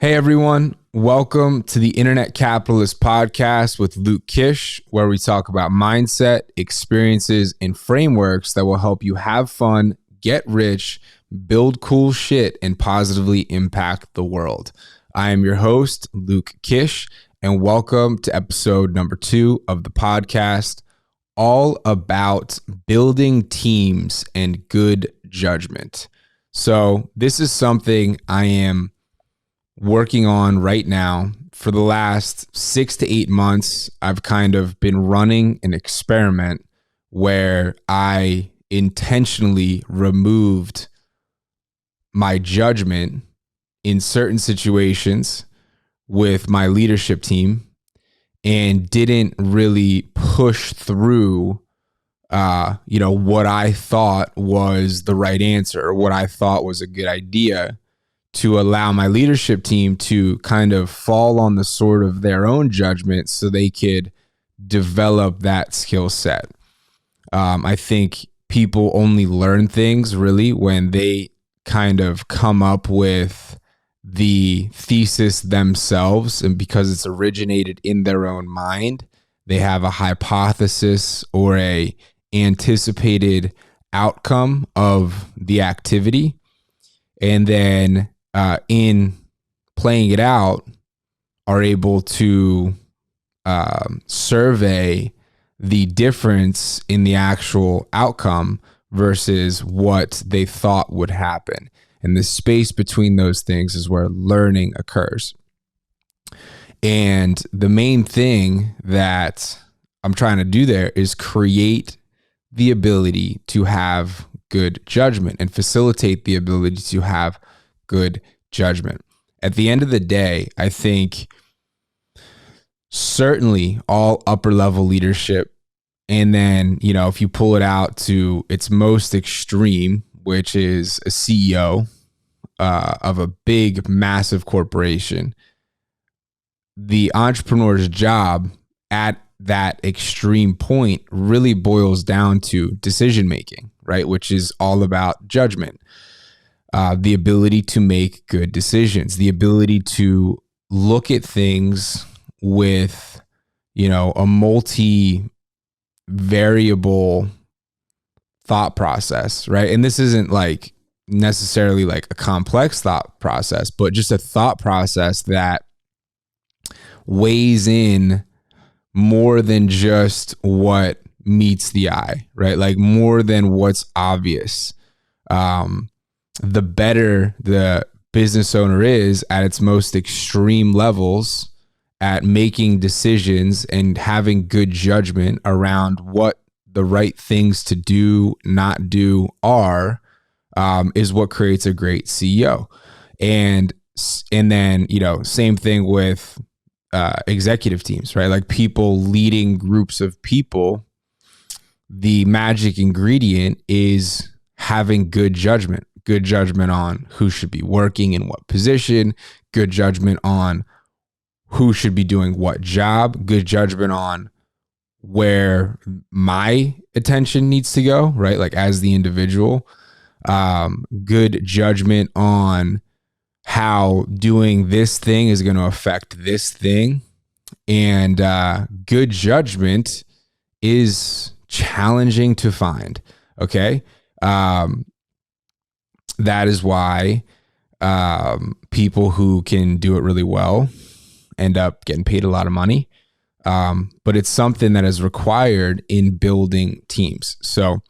Hey everyone, welcome to the Internet Capitalist Podcast with Luke Kish, where we talk about mindset, experiences, and frameworks that will help you have fun, get rich, build cool shit, and positively impact the world. I am your host, Luke Kish, and welcome to episode number 2 of the podcast, all about building teams and good judgment. So this is something I am working on right now. For the last 6 to 8 months, I've kind of been running an experiment where I intentionally removed my judgment in certain situations with my leadership team and didn't really push through what I thought was the right answer or what I thought was a good idea, to allow my leadership team to kind of fall on the sword of their own judgment so they could develop that skill set. I think people only learn things really when they kind of come up with the thesis themselves, and because it's originated in their own mind, they have a hypothesis or a anticipated outcome of the activity, and then in playing it out, are able to survey the difference in the actual outcome versus what they thought would happen. And the space between those things is where learning occurs. And the main thing that I'm trying to do there is create the ability to have good judgment and facilitate the ability to have good judgment. At the end of the day, I think certainly all upper level leadership, and then, if you pull it out to its most extreme, which is a CEO of a big, massive corporation, the entrepreneur's job at that extreme point really boils down to decision making, right? Which is all about judgment. The ability to make good decisions, the ability to look at things with, a multi-variable thought process, right? And this isn't like necessarily like a complex thought process, but just a thought process that weighs in more than just what meets the eye, right? Like more than what's obvious. The better the business owner is at its most extreme levels at making decisions and having good judgment around what the right things to do, not do are, is what creates a great CEO. And then, same thing with executive teams, right? Like people leading groups of people. The magic ingredient is having good judgment on who should be working in what position, good judgment on who should be doing what job, good judgment on where my attention needs to go, right? Like as the individual, good judgment on how doing this thing is going to affect this thing. And good judgment is challenging to find. Okay. That is why people who can do it really well end up getting paid a lot of money. But it's something that is required in building teams. So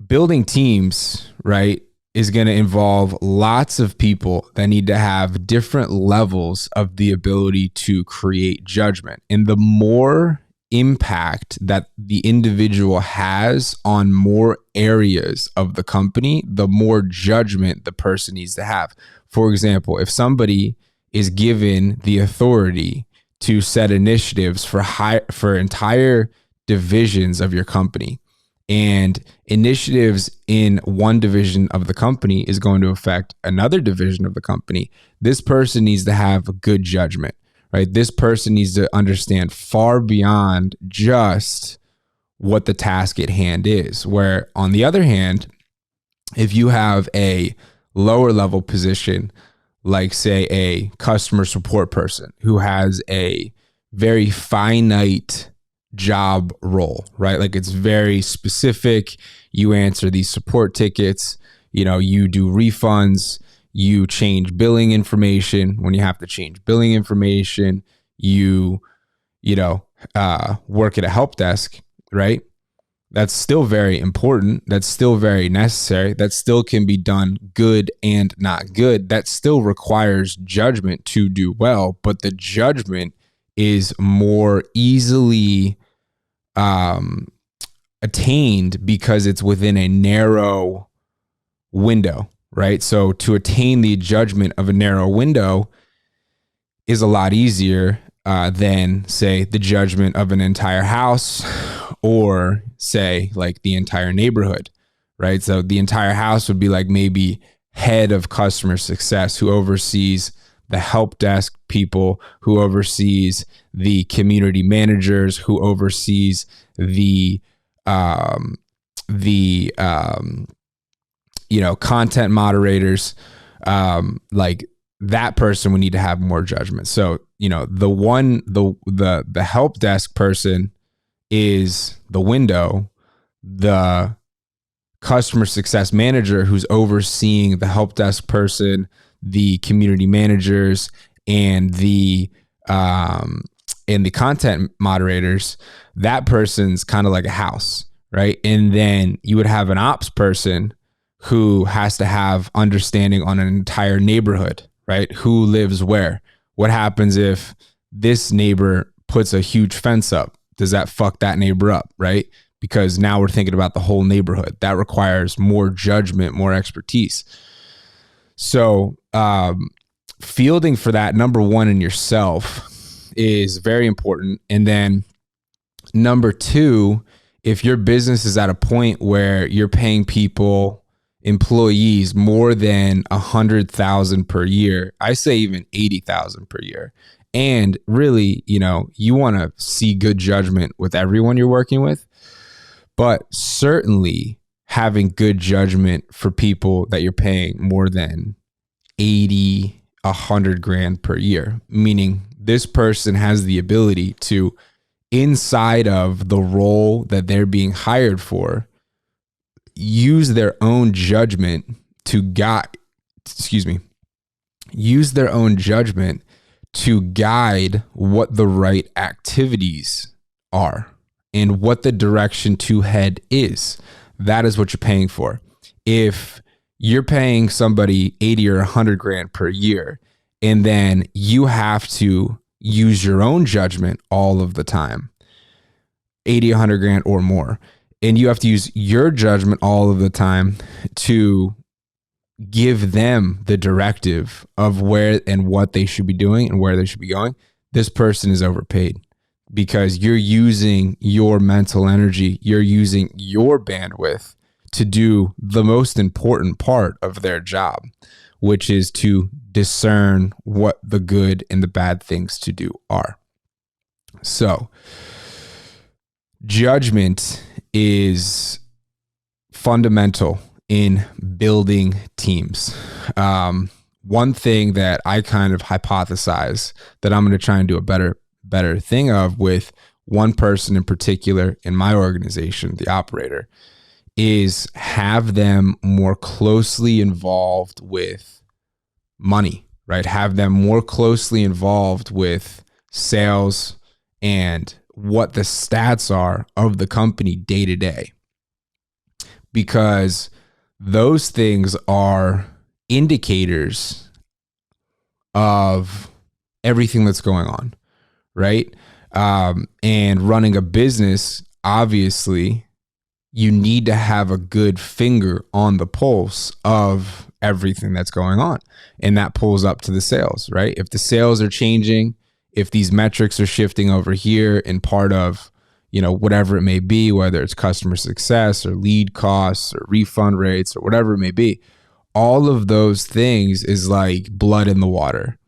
building teams, right, is going to involve lots of people that need to have different levels of the ability to create judgment. And the more impact that the individual has on more areas of the company, the more judgment the person needs to have. For example, if somebody is given the authority to set initiatives for entire divisions of your company, and initiatives in one division of the company is going to affect another division of the company, this person needs to have good judgment. Right? This person needs to understand far beyond just what the task at hand is. Where on the other hand, if you have a lower level position like say a customer support person who has a very finite job role, right? Like it's very specific. You answer these support tickets, you do refunds, you change billing information. When you have to change billing information, you work at a help desk, right? That's still very important. That's still very necessary. That still can be done good and not good. That still requires judgment to do well, but the judgment is more easily attained because it's within a narrow window, right? So to attain the judgment of a narrow window is a lot easier than, say, the judgment of an entire house or, say, like the entire neighborhood, right? So the entire house would be like maybe head of customer success who oversees the help desk people, who oversees the community managers, who oversees the content moderators. Like that person would need to have more judgment. So, the help desk person is the window. The customer success manager who's overseeing the help desk person, the community managers, and the content moderators, that person's kind of like a house, right? And then you would have an ops person who has to have understanding on an entire neighborhood, right? Who lives where? What happens if this neighbor puts a huge fence up? Does that fuck that neighbor up, right? Because now we're thinking about the whole neighborhood. That requires more judgment, more expertise. So fielding for that, number one, in yourself is very important. And then number two, if your business is at a point where you're paying employees more than 100,000 per year, I say even 80,000 per year. And really, you want to see good judgment with everyone you're working with, but certainly having good judgment for people that you're paying more than 80, 100 grand per year, meaning this person has the ability to, inside of the role that they're being hired for, use their own judgment to guide what the right activities are and what the direction to head is. That is what you're paying for. If you're paying somebody 80 or 100 grand per year, and then you have to use your own judgment all of the time, 80, 100 grand or more, and you have to use your judgment all of the time to give them the directive of where and what they should be doing and where they should be going, this person is overpaid because you're using your mental energy, you're using your bandwidth to do the most important part of their job, which is to discern what the good and the bad things to do are. So, judgment is fundamental in building teams. One thing that I kind of hypothesize that I'm going to try and do a better thing of with one person in particular in my organization, the operator, is have them more closely involved with money, right? Have them more closely involved with sales and what the stats are of the company day to day. Because those things are indicators of everything that's going on, right? And running a business, obviously, you need to have a good finger on the pulse of everything that's going on. And that pulls up to the sales, right? If the sales are changing, if these metrics are shifting over here in part of, whatever it may be, whether it's customer success or lead costs or refund rates or whatever it may be, all of those things is like blood in the water,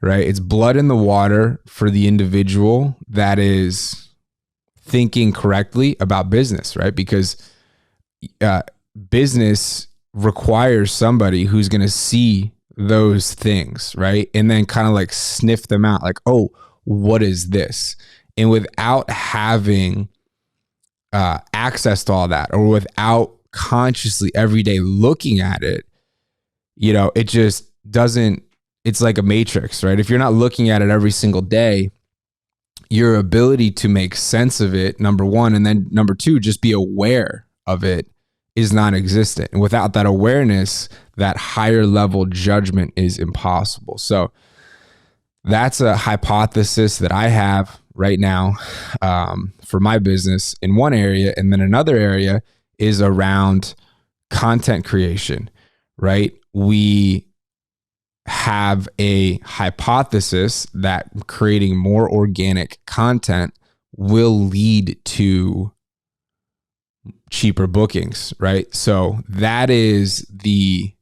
right? It's blood in the water for the individual that is thinking correctly about business, right? Because business requires somebody who's going to see those things, right? And then kind of like sniff them out, like, oh, what is this? And without having access to all that, or without consciously every day looking at it, it just doesn't, it's like a matrix, right? If you're not looking at it every single day, your ability to make sense of it, number one, and then number two, just be aware of it, is non-existent. And without that awareness, that higher level judgment is impossible. So that's a hypothesis that I have right now for my business in one area. And then another area is around content creation, right? We have a hypothesis that creating more organic content will lead to cheaper bookings, right? So that is the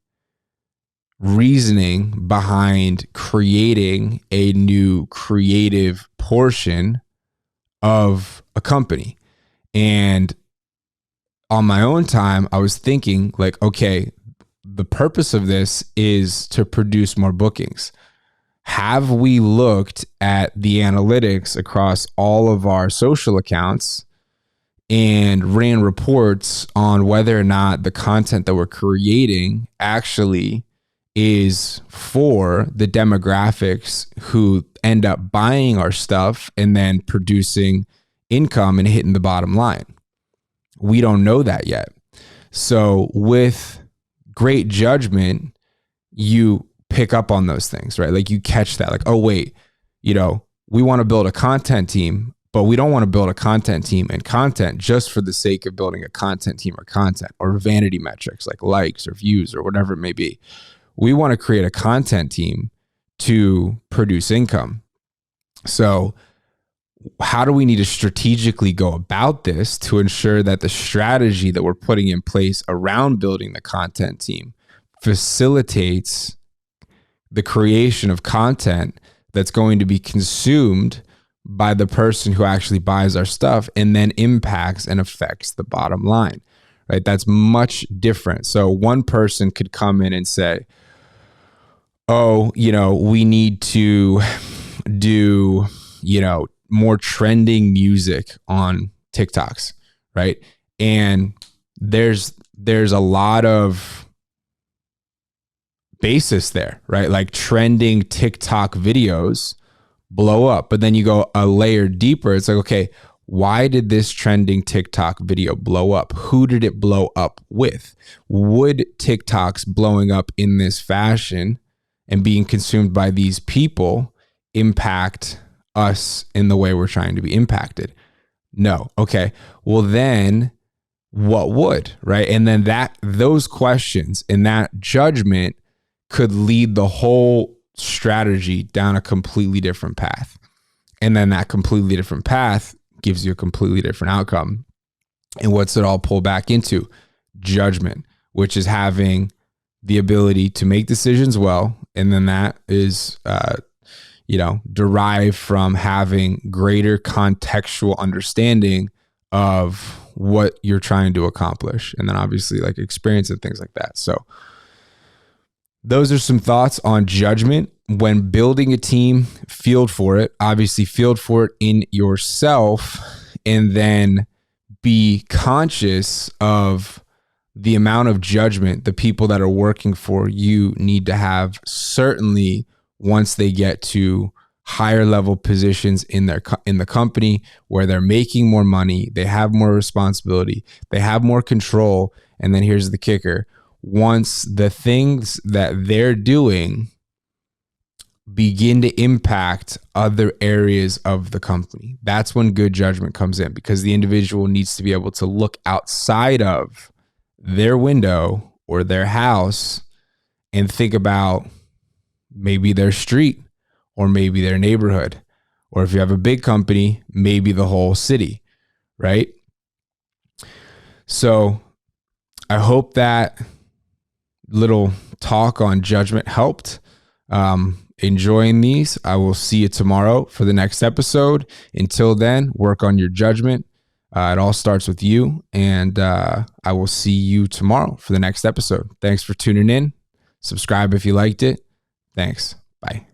reasoning behind creating a new creative portion of a company. And on my own time, I was thinking like, okay, the purpose of this is to produce more bookings. Have we looked at the analytics across all of our social accounts and ran reports on whether or not the content that we're creating actually is for the demographics who end up buying our stuff and then producing income and hitting the bottom line? We don't know that yet. So with great judgment, you pick up on those things, right? Like you catch that, like, oh, wait, we want to build a content team, but we don't want to build a content team and content just for the sake of building a content team or vanity metrics like likes or views or whatever it may be. We want to create a content team to produce income. So how do we need to strategically go about this to ensure that the strategy that we're putting in place around building the content team facilitates the creation of content that's going to be consumed by the person who actually buys our stuff and then impacts and affects the bottom line, right? That's much different. So one person could come in and say, oh, we need to do, more trending music on TikToks, right? And there's a lot of basis there, right? Like trending TikTok videos blow up, but then you go a layer deeper. It's like, okay, why did this trending TikTok video blow up? Who did it blow up with? Would TikToks blowing up in this fashion and being consumed by these people impact us in the way we're trying to be impacted? No. Okay. Well, then what would, right? And then those questions and that judgment could lead the whole strategy down a completely different path. And then that completely different path gives you a completely different outcome. And what's it all pull back into? Judgment, which is having the ability to make decisions well. And then that is, derived from having greater contextual understanding of what you're trying to accomplish. And then obviously like experience and things like that. So those are some thoughts on judgment. When building a team, field for it. Obviously, field for it in yourself, and then be conscious of the amount of judgment the people that are working for you need to have, certainly once they get to higher level positions in the company where they're making more money, they have more responsibility, they have more control. And then here's the kicker. Once the things that they're doing begin to impact other areas of the company, that's when good judgment comes in, because the individual needs to be able to look outside of their window or their house and think about maybe their street or maybe their neighborhood, or if you have a big company, maybe the whole city, right? So I hope that little talk on judgment helped. Enjoying these. I will see you tomorrow for the next episode. Until then, work on your judgment. It all starts with you, and I will see you tomorrow for the next episode. Thanks for tuning in. Subscribe if you liked it. Thanks. Bye.